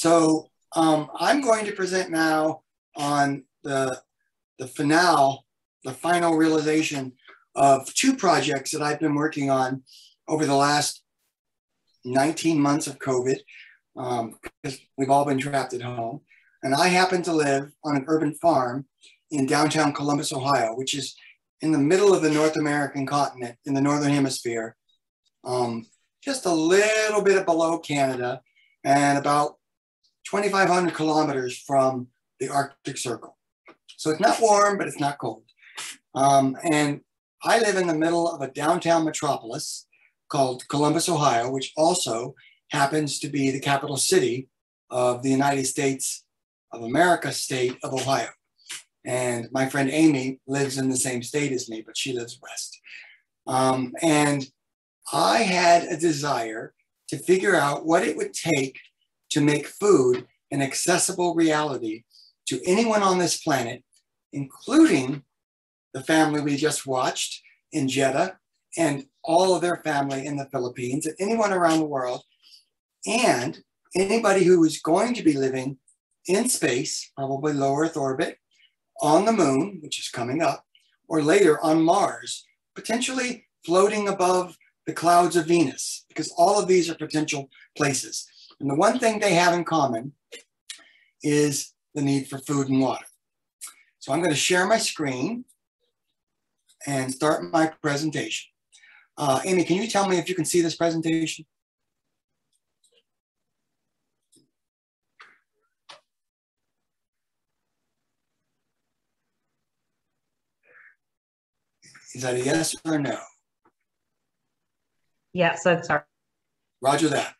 I'm going to present now on the final realization of two projects that I've been working on over the last 19 months of COVID, because we've all been trapped at home. And I happen to live on an urban farm in downtown Columbus, Ohio, which is in the middle of the North American continent in the Northern Hemisphere, just a little bit below Canada and about 2,500 kilometers from the Arctic Circle. So it's not warm, but it's not cold. And I live in the middle of a downtown metropolis called Columbus, Ohio, which also happens to be the capital city of the United States of America state of Ohio. And my friend Amy lives in the same state as me, but she lives west. And I had a desire to figure out what it would take to make food an accessible reality to anyone on this planet, including the family we just watched in Jeddah and all of their family in the Philippines and anyone around the world, and anybody who is going to be living in space, probably low Earth orbit, on the moon, which is coming up, or later on Mars, potentially floating above the clouds of Venus, because all of these are potential places. And the one thing they have in common is the need for food and water. So I'm going to share my screen and start my presentation. Amy, can you tell me if you can see this presentation? Is that a yes or a no? Yes, that's all right. Roger that.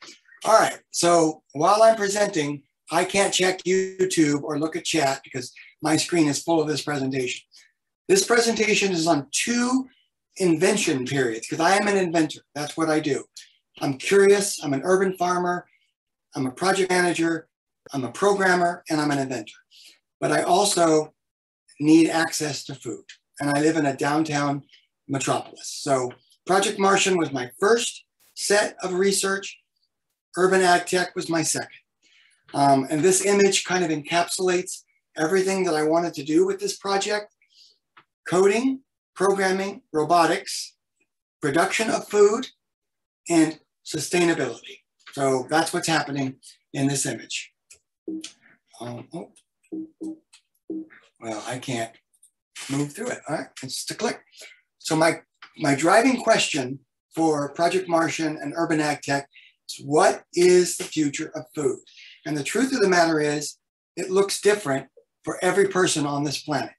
All right, so while I'm presenting, I can't check YouTube or look at chat because my screen is full of this presentation. This presentation is on two invention periods because I am an inventor. That's what I do. I'm curious, I'm an urban farmer, I'm a project manager, I'm a programmer, and I'm an inventor. But I also need access to food. And I live in a downtown metropolis. So Project Martian was my first set of research. Urban Ag Tech was my second. And this image kind of encapsulates everything that I wanted to do with this project: coding, programming, robotics, production of food, and sustainability. So that's what's happening in this image. Well, I can't move through it. All right, it's just a click. So my driving question for Project Martian and Urban Ag Tech is, what is the future of food? And the truth of the matter is, it looks different for every person on this planet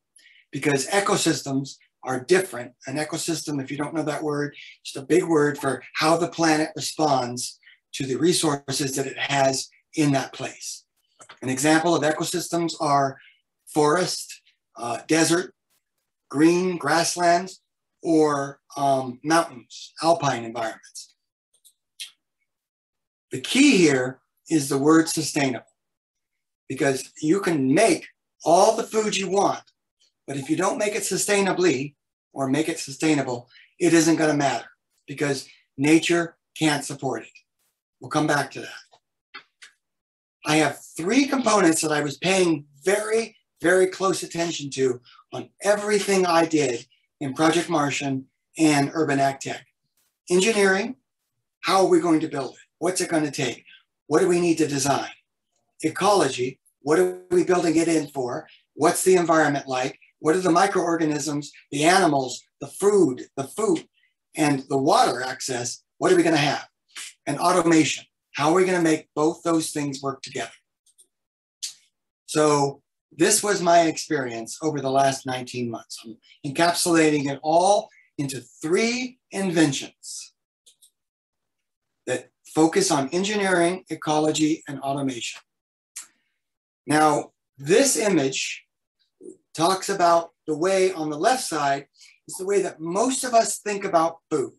because ecosystems are different. An ecosystem, if you don't know that word, it's a big word for how the planet responds to the resources that it has in that place. An example of ecosystems are forest, desert, green grasslands, or mountains, alpine environments. The key here is the word sustainable, because you can make all the food you want, but if you don't make it sustainably or make it sustainable, it isn't going to matter because nature can't support it. We'll come back to that. I have three components that I was paying very, very close attention to on everything I did in Project Martian and Urban Ag Tech. Engineering, how are we going to build it? What's it going to take? What do we need to design? Ecology, what are we building it in for? What's the environment like? What are the microorganisms, the animals, the food, and the water access? What are we going to have? And automation, how are we going to make both those things work together? So this was my experience over the last 19 months. I'm encapsulating it all into three inventions that focus on engineering, ecology, and automation. Now, this image talks about the way on the left side is the way that most of us think about food.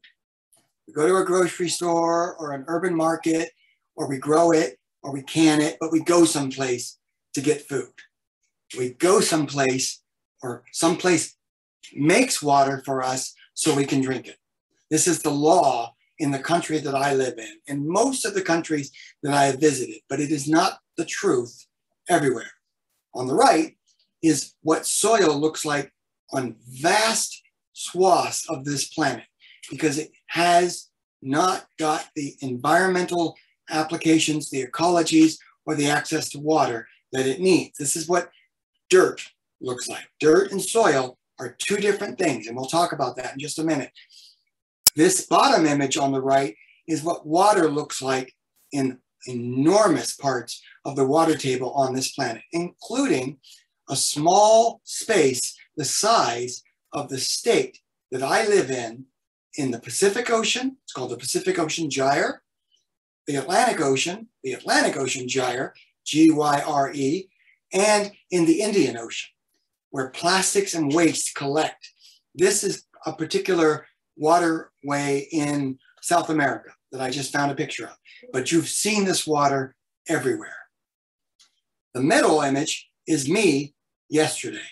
We go to a grocery store or an urban market, or we grow it, or we can it, but we go someplace to get food. We go someplace, or someplace makes water for us so we can drink it. This is the law in the country that I live in most of the countries that I have visited, but it is not the truth everywhere. On the right is what soil looks like on vast swaths of this planet, because it has not got the environmental applications, the ecologies, or the access to water that it needs. This is what dirt looks like. Dirt and soil are two different things, and we'll talk about that in just a minute. This bottom image on the right is what water looks like in enormous parts of the water table on this planet, including a small space the size of the state that I live in the Pacific Ocean. It's called the Pacific Ocean Gyre. The Atlantic Ocean Gyre, G-Y-R-E, and in the Indian Ocean, where plastics and waste collect. This is a particular waterway in South America that I just found a picture of, but you've seen this water everywhere. The middle image is me yesterday.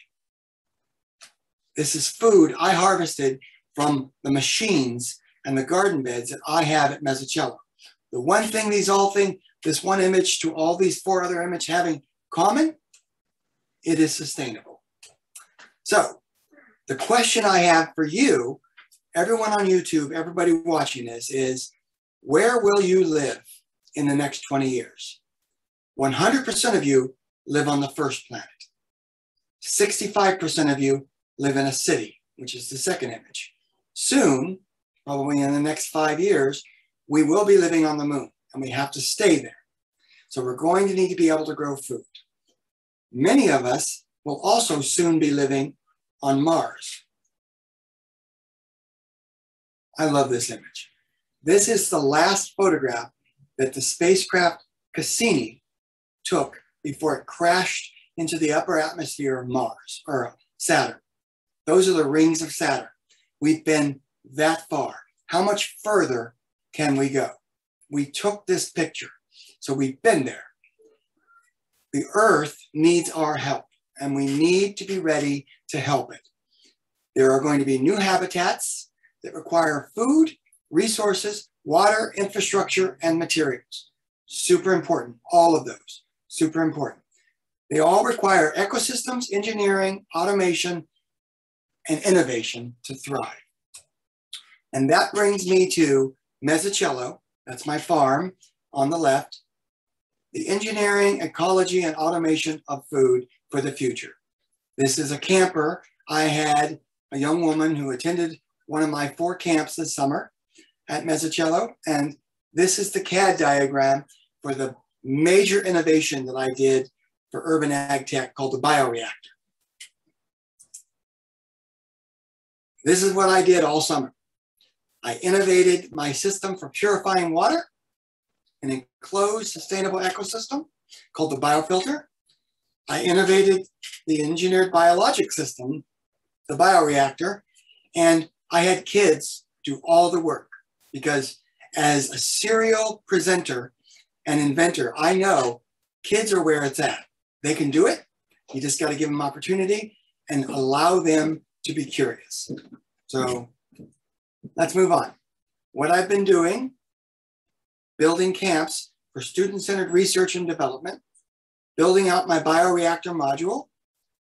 This is food I harvested from the machines and the garden beds that I have at Mezzacello. The one thing this one image to all these four other images having common, it is sustainable. So the question I have for you, everyone on YouTube, everybody watching this, is where will you live in the next 20 years? 100% of you live on the first planet. 65% of you live in a city, which is the second image. Soon, probably in the next 5 years, we will be living on the moon, and we have to stay there. So we're going to need to be able to grow food. Many of us will also soon be living on Mars. I love this image. This is the last photograph that the spacecraft Cassini took before it crashed into the upper atmosphere of Mars, or Saturn. Those are the rings of Saturn. We've been that far. How much further can we go? We took this picture, so we've been there. The Earth needs our help, and we need to be ready to help it. There are going to be new habitats that require food, resources, water, infrastructure, and materials. Super important, all of those, super important. They all require ecosystems, engineering, automation, and innovation to thrive. And that brings me to Mezzacello, that's my farm on the left, the engineering, ecology, and automation of food for the future. This is a camper. I had a young woman who attended one of my 4 camps this summer at Mezzacello, and this is the CAD diagram for the major innovation that I did for urban ag tech called the bioreactor. This is what I did all summer. I innovated my system for purifying water, an enclosed sustainable ecosystem called the biofilter. I innovated the engineered biologic system, the bioreactor, and I had kids do all the work, because as a serial presenter and inventor, I know kids are where it's at. They can do it. You just got to give them opportunity and allow them to be curious. So let's move on. What I've been doing, building camps for student-centered research and development, building out my bioreactor module,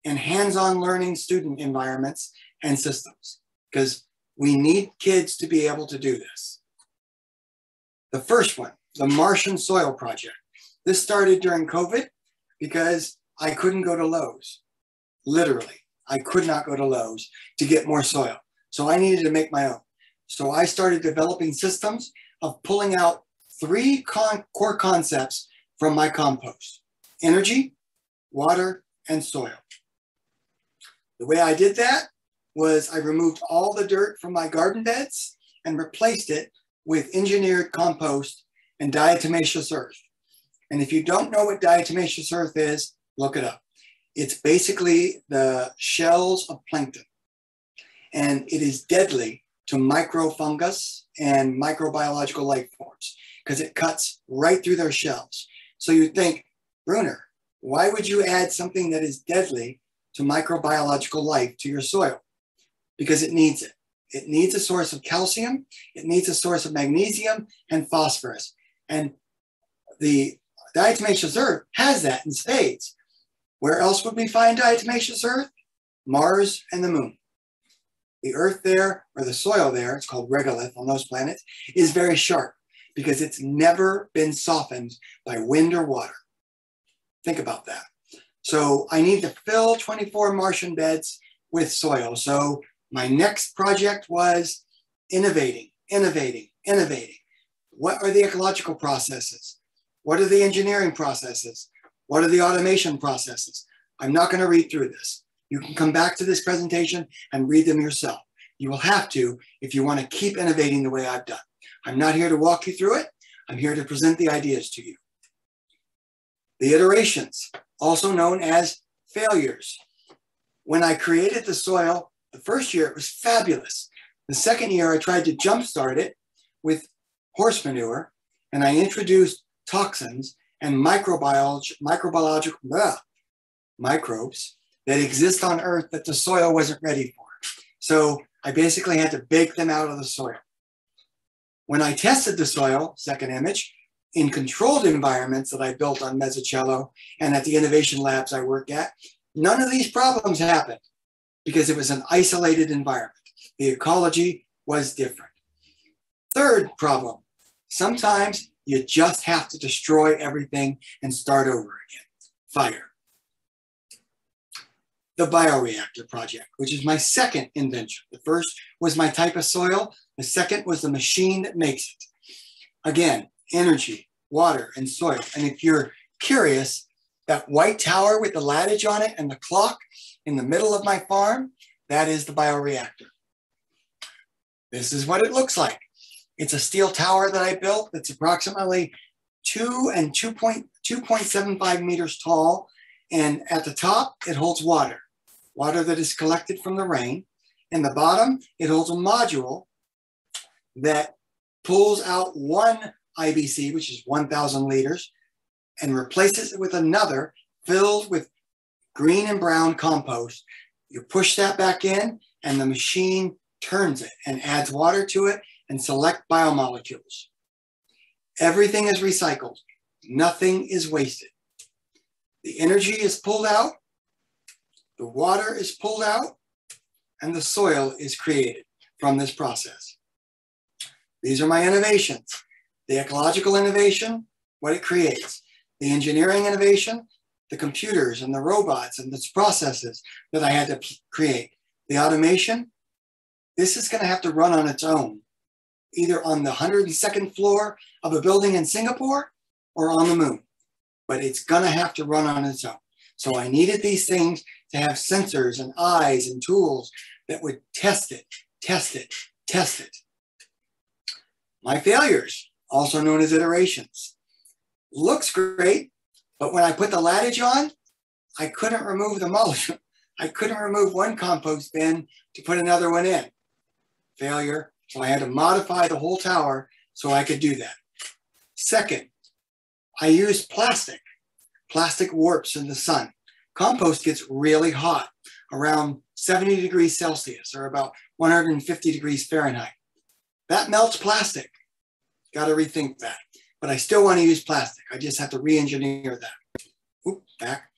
and hands-on learning student environments and systems, because we need kids to be able to do this. The first one, the Martian Soil Project. This started during COVID because I couldn't go to Lowe's. Literally, I could not go to Lowe's to get more soil. So I needed to make my own. So I started developing systems of pulling out 3 core concepts from my compost: energy, water, and soil. The way I did that was I removed all the dirt from my garden beds and replaced it with engineered compost and diatomaceous earth. And if you don't know what diatomaceous earth is, look it up. It's basically the shells of plankton. And it is deadly to microfungus and microbiological life forms because it cuts right through their shells. So you think, Bruner, why would you add something that is deadly to microbiological life to your soil? Because it needs it. It needs a source of calcium. It needs a source of magnesium and phosphorus. And the Diatomaceous earth has that in spades. Where else would we find diatomaceous earth? Mars and the moon. The earth there, or the soil there, it's called regolith on those planets, is very sharp because it's never been softened by wind or water. Think about that. So I need to fill 24 Martian beds with soil. So my next project was innovating. What are the ecological processes? What are the engineering processes? What are the automation processes? I'm not going to read through this. You can come back to this presentation and read them yourself. You will have to if you want to keep innovating the way I've done. I'm not here to walk you through it. I'm here to present the ideas to you. The iterations, also known as failures. When I created the soil, the first year it was fabulous. The second year I tried to jumpstart it with horse manure, and I introduced toxins and microbes that exist on Earth that the soil wasn't ready for. So I basically had to bake them out of the soil. When I tested the soil, second image, in controlled environments that I built on Mezzacello and at the innovation labs I work at, none of these problems happened because it was an isolated environment. The ecology was different. Third problem, sometimes you just have to destroy everything and start over again. Fire. The Bioreactor Project, which is my second invention. The first was my type of soil. The second was the machine that makes it. Again, energy, water, and soil. And if you're curious, that white tower with the lattice on it and the clock in the middle of my farm, that is the bioreactor. This is what it looks like. It's a steel tower that I built that's approximately 2 and 2.75 meters tall. And at the top, it holds water that is collected from the rain. In the bottom, it holds a module that pulls out one IBC, which is 1,000 liters, and replaces it with another filled with green and brown compost. You push that back in, and the machine turns it and adds water to it and select biomolecules. Everything is recycled. Nothing is wasted. The energy is pulled out, the water is pulled out, and the soil is created from this process. These are my innovations. The ecological innovation, what it creates. The engineering innovation, the computers and the robots and the processes that I had to create. The automation, this is going to have to run on its own, either on the 102nd floor of a building in Singapore or on the moon. But it's going to have to run on its own. So I needed these things to have sensors and eyes and tools that would test it. My failures, also known as iterations. Looks great, but when I put the lattice on, I couldn't remove the molecule. I couldn't remove one compost bin to put another one in. Failure. So I had to modify the whole tower so I could do that. Second, I used plastic. Plastic warps in the sun. Compost gets really hot, around 70 degrees Celsius or about 150 degrees Fahrenheit. That melts plastic. Got to rethink that. But I still want to use plastic. I just have to re-engineer that. Oop, back.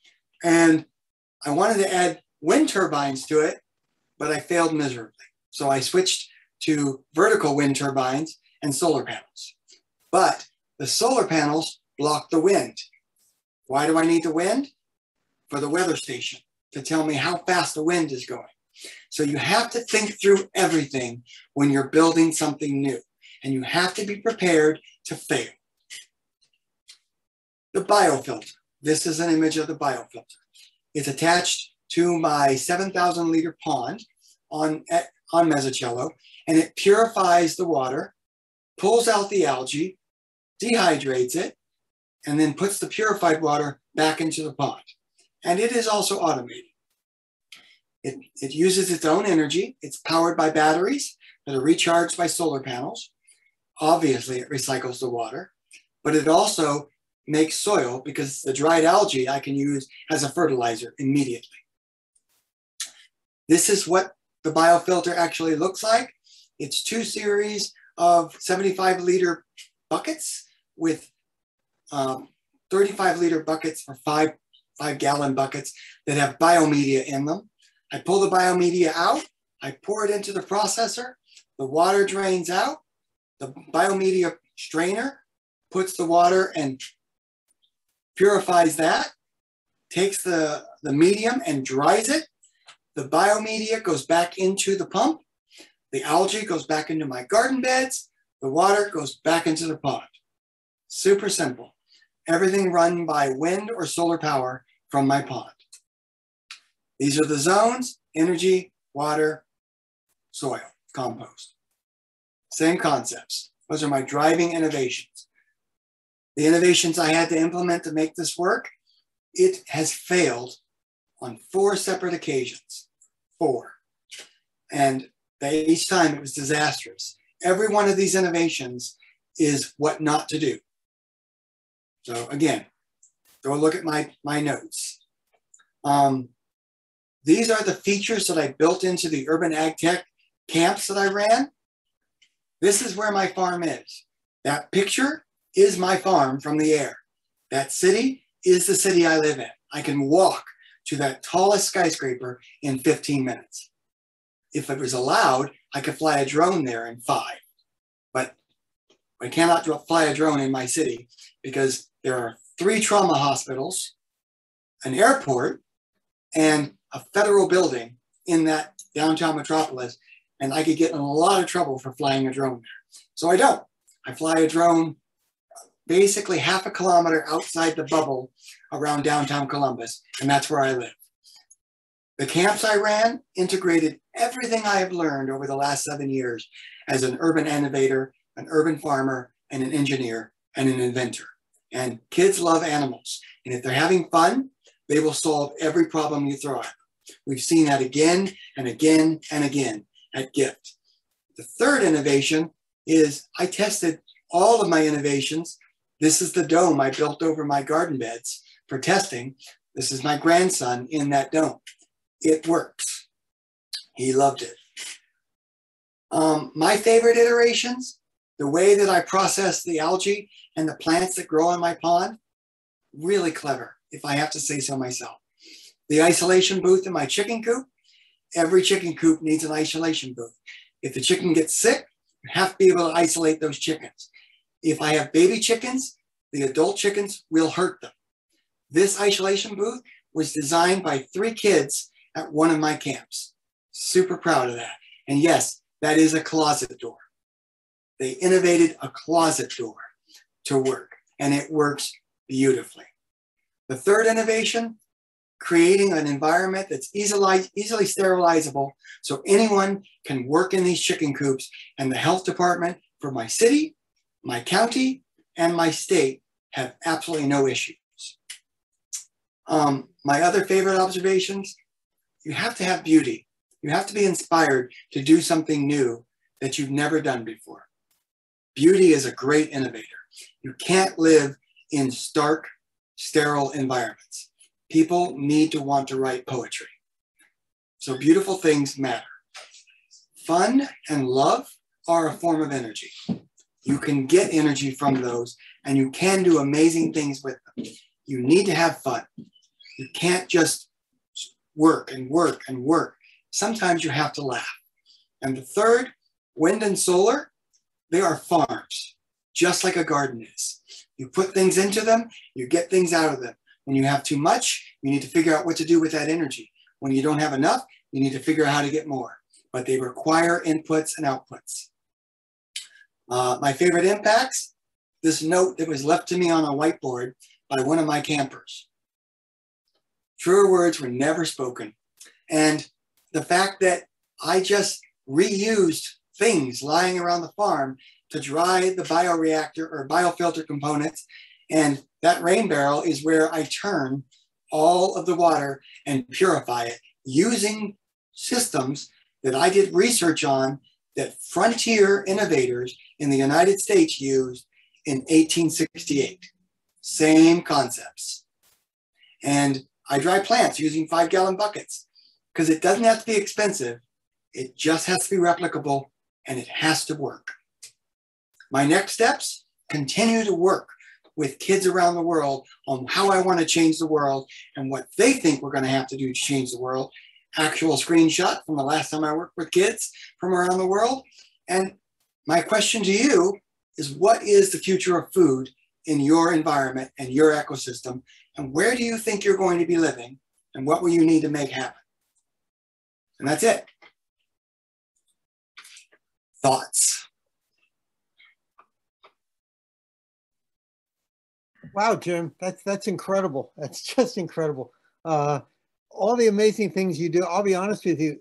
And I wanted to add wind turbines to it, but I failed miserably. So I switched to vertical wind turbines and solar panels. But the solar panels block the wind. Why do I need the wind? For the weather station to tell me how fast the wind is going. So you have to think through everything when you're building something new, and you have to be prepared to fail. The biofilter. This is an image of the biofilter. It's attached to my 7,000 liter pond on Mezzacello, and it purifies the water, pulls out the algae, dehydrates it, and then puts the purified water back into the pond. And it is also automated. It uses its own energy. It's powered by batteries that are recharged by solar panels. Obviously, it recycles the water, but it also makes soil because the dried algae I can use as a fertilizer immediately. This is what the biofilter actually looks like. It's 2 series of 75 liter buckets with 35-liter buckets or five-gallon buckets that have biomedia in them. I pull the biomedia out, I pour it into the processor, the water drains out, the biomedia strainer puts the water and purifies that, takes the medium and dries it. The biomedia goes back into the pump. The algae goes back into my garden beds. The water goes back into the pond. Super simple. Everything run by wind or solar power from my pond. These are the zones: energy, water, soil, compost. Same concepts. Those are my driving innovations. The innovations I had to implement to make this work, it has failed on 4 separate occasions. 4. And each time it was disastrous. Every one of these innovations is what not to do. So again, go look at my notes. These are the features that I built into the urban ag tech camps that I ran. This is where my farm is. That picture is my farm from the air. That city is the city I live in. I can walk to that tallest skyscraper in 15 minutes. If it was allowed, I could fly a drone there in 5. But I cannot fly a drone in my city because there are 3 trauma hospitals, an airport, and a federal building in that downtown metropolis, and I could get in a lot of trouble for flying a drone there. So I don't. I fly a drone basically half a kilometer outside the bubble around downtown Columbus, and that's where I live. The camps I ran integrated everything I have learned over the last 7 years as an urban innovator, an urban farmer, and an engineer, and an inventor. And kids love animals. And if they're having fun, they will solve every problem you throw at them. We've seen that again and again and again at GIFT. The third innovation is I tested all of my innovations. This is the dome I built over my garden beds for testing. This is my grandson in that dome. It works. He loved it. My favorite iterations, the way that I process the algae and the plants that grow in my pond, really clever, if I have to say so myself. The isolation booth in my chicken coop, every chicken coop needs an isolation booth. If the chicken gets sick, you have to be able to isolate those chickens. If I have baby chickens, the adult chickens will hurt them. This isolation booth was designed by 3 kids at one of my camps. Super proud of that. And yes, that is a closet door. They innovated a closet door to work, and it works beautifully. The third innovation, creating an environment that's easily sterilizable so anyone can work in these chicken coops, and the health department for my city, my county, and my state have absolutely no issues. My other favorite observations, you have to have beauty. You have to be inspired to do something new that you've never done before. Beauty is a great innovator. You can't live in stark, sterile environments. People need to want to write poetry. So beautiful things matter. Fun and love are a form of energy. You can get energy from those, and you can do amazing things with them. You need to have fun. You can't just work and work and work. Sometimes you have to laugh. And the third, wind and solar, they are farms, just like a garden is. You put things into them, you get things out of them. When you have too much, you need to figure out what to do with that energy. When you don't have enough, you need to figure out how to get more. But they require inputs and outputs. My favorite impacts, this note that was left to me on a whiteboard by one of my campers. Truer words were never spoken. And the fact that I just reused things lying around the farm to dry the bioreactor or biofilter components, and that rain barrel is where I turn all of the water and purify it using systems that I did research on that frontier innovators in the United States used in 1868. Same concepts. And I dry plants using 5-gallon buckets because it doesn't have to be expensive. It just has to be replicable, and it has to work. My next steps, continue to work with kids around the world on how I want to change the world and what they think we're going to have to do to change the world. Actual screenshot from the last time I worked with kids from around the world. And my question to you is, what is the future of food in your environment and your ecosystem? And where do you think you're going to be living? And what will you need to make happen? And that's it. Thoughts? Wow, Jim, that's incredible. That's just incredible. All the amazing things you do. I'll be honest with you.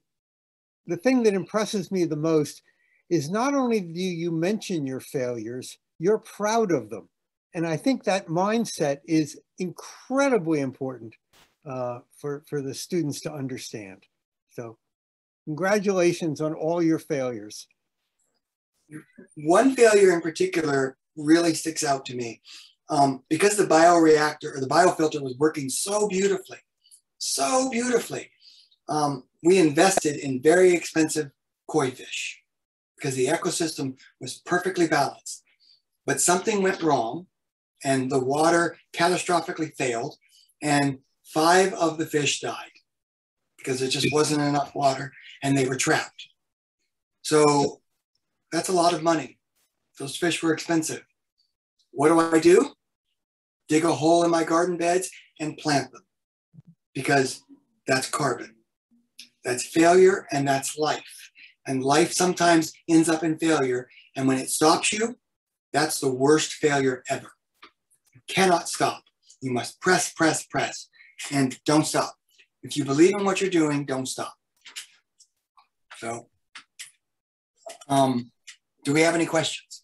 The thing that impresses me the most is not only do you mention your failures, you're proud of them. And I think that mindset is incredibly important for the students to understand. So congratulations on all your failures. One failure in particular really sticks out to me. Because the bioreactor or the biofilter was working so beautifully, we invested in very expensive koi fish because the ecosystem was perfectly balanced. But something went wrong and the water catastrophically failed, and 5 of the fish died because there just wasn't enough water and they were trapped. So that's a lot of money. Those fish were expensive. What do? Dig a hole in my garden beds and plant them, because that's carbon. That's failure, and that's life. And life sometimes ends up in failure. And when it stops you, that's the worst failure ever. You cannot stop. You must press, and don't stop. If you believe in what you're doing, don't stop. So, do we have any questions?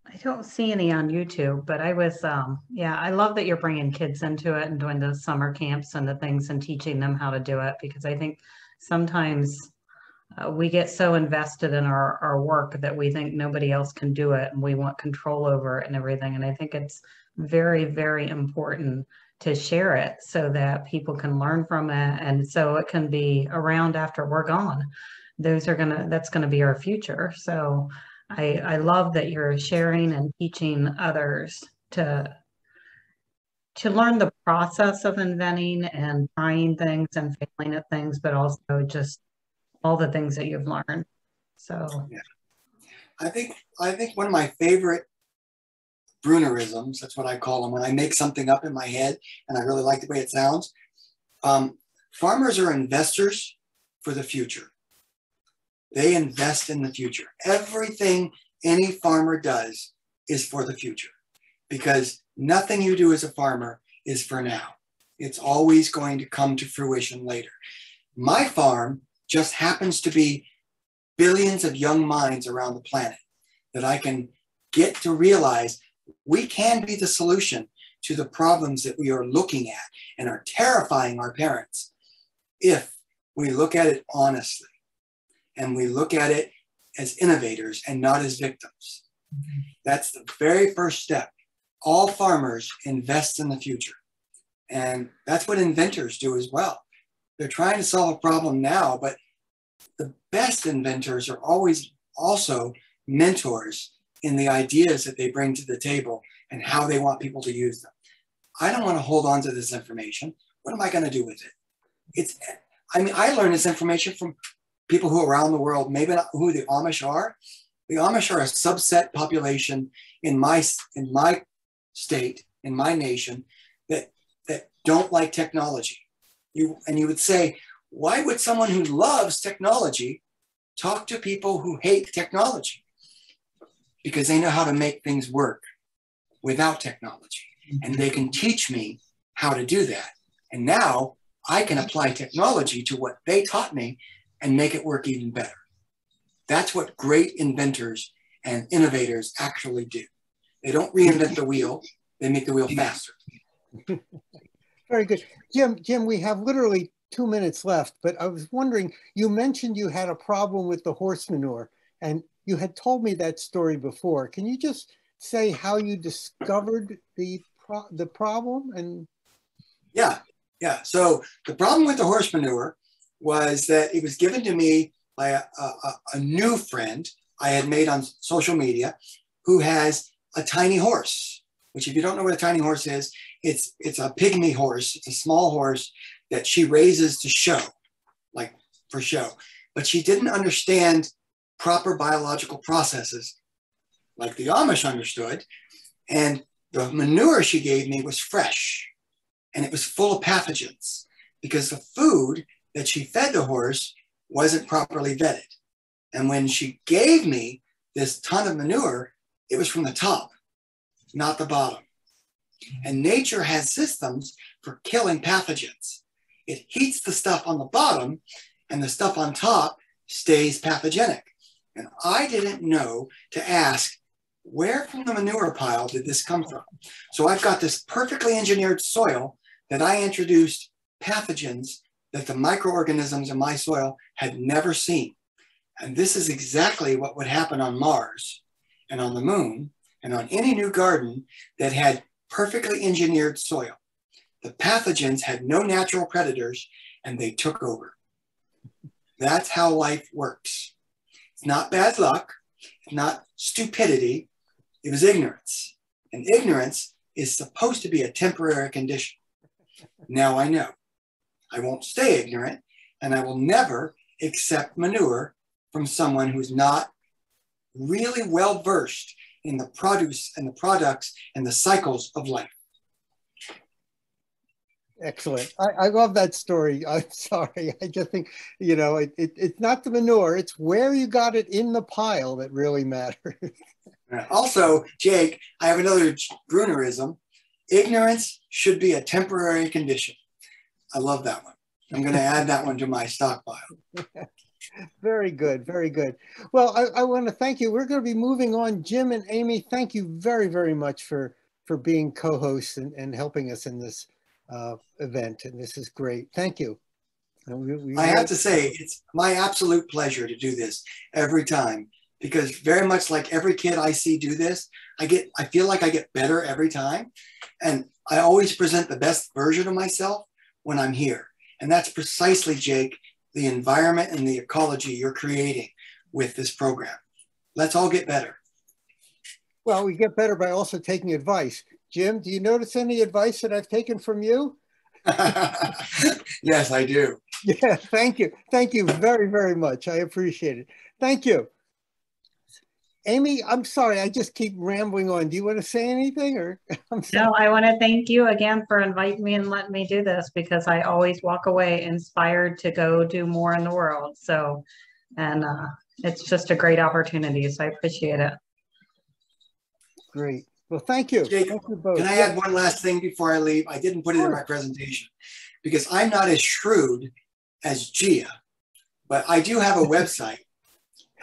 I don't see any on YouTube, but I was, yeah, I love that you're bringing kids into it and doing the summer camps and the things and teaching them how to do it, because I think sometimes we get so invested in our work that we think nobody else can do it and we want control over it and everything. And I think it's very, very important to share it so that people can learn from it, and so it can be around after we're gone. That's gonna be our future. So I love that you're sharing and teaching others to learn the process of inventing and trying things and failing at things, but also just all the things that you've learned. So yeah. I think one of my favorite Brunerisms, that's what I call them, when I make something up in my head and I really like the way it sounds. Farmers are investors for the future. They invest in the future. Everything any farmer does is for the future, because nothing you do as a farmer is for now. It's always going to come to fruition later. My farm just happens to be billions of young minds around the planet that I can get to realize we can be the solution to the problems that we are looking at and are terrifying our parents if we look at it honestly. And we look at it as innovators and not as victims. That's the very first step. All farmers invest in the future. And that's what inventors do as well. They're trying to solve a problem now, but the best inventors are always also mentors in the ideas that they bring to the table and how they want people to use them. I don't want to hold on to this information. What am I going to do with it? I learned this information from people who are around the world, maybe not who the Amish are. The Amish are a subset population in my state, in my nation, that don't like technology. You would say, why would someone who loves technology talk to people who hate technology? Because they know how to make things work without technology. And they can teach me how to do that. And now I can apply technology to what they taught me and make it work even better. That's what great inventors and innovators actually do. They don't reinvent the wheel, they make the wheel faster. Very good. Jim, we have literally 2 minutes left, but I was wondering, you mentioned you had a problem with the horse manure, and you had told me that story before. Can you just say how you discovered the problem? And Yeah. So the problem with the horse manure was that it was given to me by a new friend I had made on social media. who has a tiny horse, which if you don't know what a tiny horse is, it's a pygmy horse. It's a small horse that she raises to show, like for show. But she didn't understand proper biological processes like the Amish understood. And the manure she gave me was fresh and it was full of pathogens because the food that she fed the horse wasn't properly vetted. And when she gave me this ton of manure, it was from the top, not the bottom. And nature has systems for killing pathogens. It heats the stuff on the bottom and the stuff on top stays pathogenic. And I didn't know to ask, where from the manure pile did this come from? So I've got this perfectly engineered soil that I introduced pathogens that the microorganisms in my soil had never seen. And this is exactly what would happen on Mars and on the moon and on any new garden that had perfectly engineered soil. The pathogens had no natural predators and they took over. That's how life works. It's not bad luck, it's not stupidity, it was ignorance. And ignorance is supposed to be a temporary condition. Now I know. I won't stay ignorant, and I will never accept manure from someone who's not really well versed in the produce and the products and the cycles of life. Excellent. I love that story. I'm sorry. I just think, you know, it's not the manure, it's where you got it in the pile that really matters. Also, Jake, I have another Brunerism. Ignorance should be a temporary condition. I love that one. I'm going to add that one to my stockpile. Very good. Very good. Well, I want to thank you. We're going to be moving on. Jim and Amy, thank you very, very much for being co-hosts and helping us in this event. And this is great. Thank you. I have to say, it's my absolute pleasure to do this every time, because very much like every kid I see do this, I feel like I get better every time. And I always present the best version of myself when I'm here. And that's precisely, Jake, the environment and the ecology you're creating with this program. Let's all get better. Well, we get better by also taking advice. Jim, do you notice any advice that I've taken from you? Yes, I do. Yeah, thank you. Thank you very, very much. I appreciate it. Thank you. Amy, I'm sorry, I just keep rambling on. Do you want to say anything, or? No, I want to thank you again for inviting me and letting me do this, because I always walk away inspired to go do more in the world. So, and it's just a great opportunity. So I appreciate it. Great. Well, thank you. Jake, thank you both. Can I add one last thing before I leave? I didn't put it in my presentation because I'm not as shrewd as Gia, but I do have a website.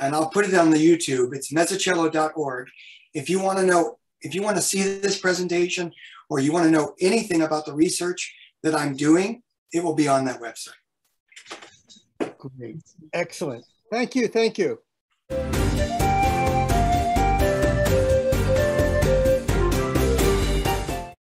And I'll put it on the YouTube. It's mezzacello.org. If you want to know, if you want to see this presentation or you want to know anything about the research that I'm doing, it will be on that website. Great. Excellent. Thank you. Thank you.